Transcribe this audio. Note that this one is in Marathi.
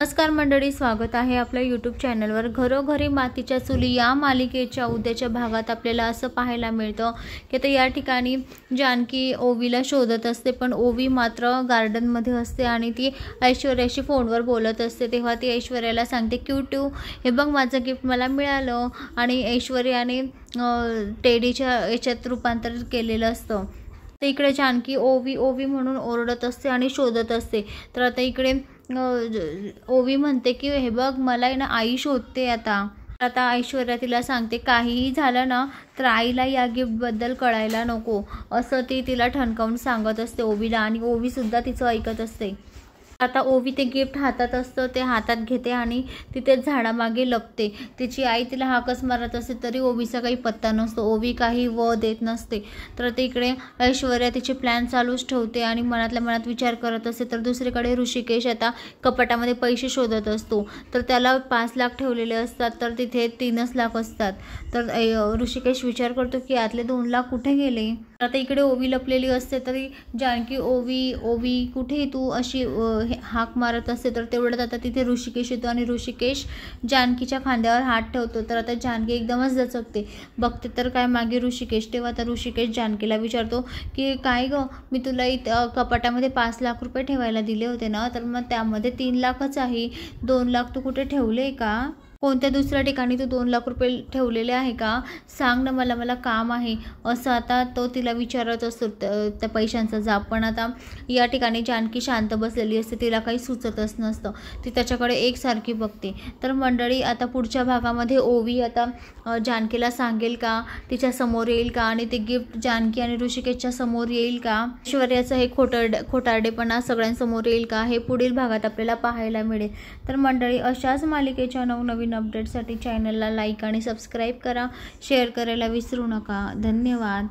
नमस्कार मंडळी, स्वागत आहे आपल्या यूट्यूब चॅनलवर। घरोघरी मातीच्या चुली या मालिकेच्या उद्याच्या भागात आपल्याला असं पाहायला मिळतं की तर या ठिकाणी जानकी ओवीला शोधत असते, पण ओवी मात्र गार्डनमध्ये असते आणि ती ऐश्वर्याशी फोनवर बोलत असते। तेव्हा ती ऐश्वर्याला सांगते, क्यूटू हे बघ माझं गिफ्ट मला मिळालं। आणि ऐश्वर्याने टेडीच्या याच्यात रूपांतर केलेलं असतं। तर इकडे जानकी ओवी ओवी म्हणून ओरडत असते आणि शोधत असते। तर आता इकडे ओवी म्हणते की हे बघ मला आहे ना आई शोधते। आता ऐश्वर्या तिला सांगते, काहीही झालं ना तर आईला या गिफ्टबद्दल कळायला नको, असं ती तिला ठणकावून सांगत असते ओवीला। आणि ओवी सुद्धा तिचं ऐकत असते। आता ओवी ते गिफ्ट हातात असतं, ते हातात घेते आणि तिथे झाडामागे लपते। तिची आई तिला हाकच मारत असते तरी ओवीचा काही पत्ता नसतो। ओवी काही देत नसते। तर ते इकडे ऐश्वर्या तिचे प्लॅन चालूच ठेवते आणि मनातल्या मनात विचार करत असते। तर दुसरीकडे ऋषिकेश आता कपाटामध्ये पैसे शोधत असतो। तर त्याला 5 लाख ठेवलेले असतात, तर तिथे 3 लाख असतात। तर ऋषिकेश विचार करतो की यातले 2 लाख कुठे गेले। आता इकडे ओवी लपलेली असते, तरी जानकी ओवी ओवी कुठे तू अशी हाक मारत असते। तर तेवढ्यात आता तिथे ऋषिकेश येतो आणि ऋषिकेश जानकीच्या खांद्यावर हात ठेवतो। तर आता जानकी एकदमच दचकते, बघते तर काय मागे ऋषिकेश। तेव्हा आता ऋषिकेश जानकीला विचारतो की काय ग, मी तुला कपाटामध्ये 5 लाख रुपये ठेवायला दिले होते ना, तर मग त्यामध्ये 3 लाखच आहे, 2 लाख तू कुठे ठेवले का? कोणत्या दुसऱ्या ठिकाणी तू 2 लाख रुपये ठेवलेले आहे का? सांग ना मला काम आहे, असं आता तो तिला विचारत असतो त्या पैशांचा जाप। पण आता या ठिकाणी जानकी शांत बसलेली असते, तिला काही सुचतच नसतं। ती त्याच्याकडे एकसारखी बघते। तर मंडळी, आता पुढच्या भागामध्ये ओवी आता जानकीला सांगेल का, तिच्या समोर येईल का आणि ते गिफ्ट जानकी आणि ऋषिकेशच्या समोर येईल का, ऐश्वर्याचं हे खोटारडेपणा सगळ्यांसमोर येईल का, हे पुढील भागात आपल्याला पाहायला मिळेल। तर मंडळी, अशाच मालिकेच्या नवनवीन अपडेटसाठी चॅनलला लाईक आणि सबस्क्राईब करा, शेअर करायला विसरू नका। धन्यवाद।